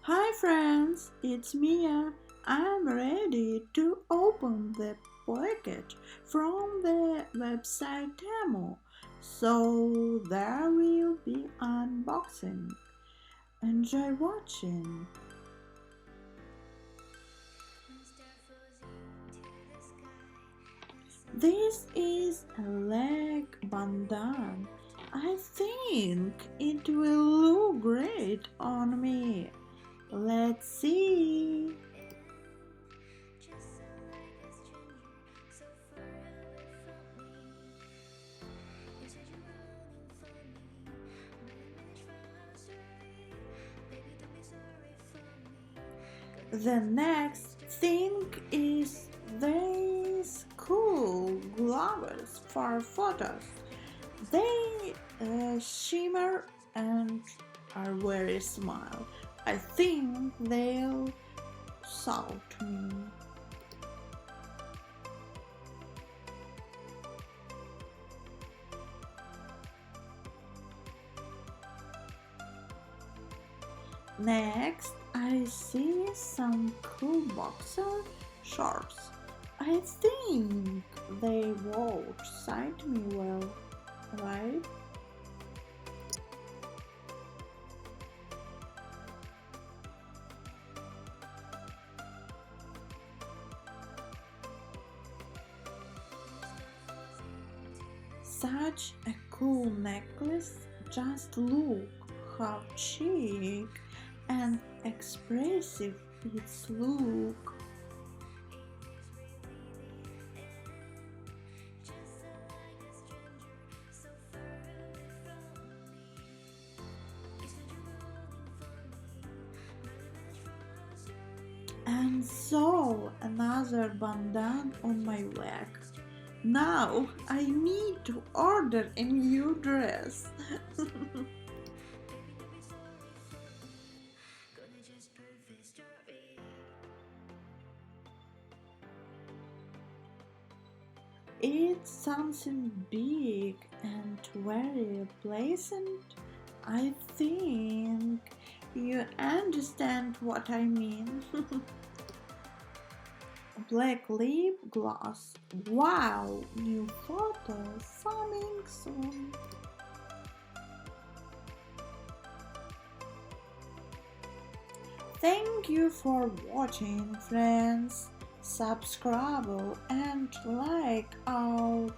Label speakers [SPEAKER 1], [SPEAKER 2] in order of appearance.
[SPEAKER 1] Hi friends, it's Mia. I'm ready to open the package from the website demo. So there will be unboxing. Enjoy watching. This is a leg bandana. I think it will look great on me. Let's see. The next thing is these cool gloves for photos. They shimmer and are very small. I think they'll suit me. Next, I see some cool boxer shorts. I think they would suit me well, right? Such a cool necklace. Just look how chic and expressive its look. And so another bandana on my leg. Now I need to order a new dress. It's something big and very pleasant. I think you understand what I mean. Black lip gloss. Wow, new photo coming soon. Thank you for watching, friends. Subscribe and like our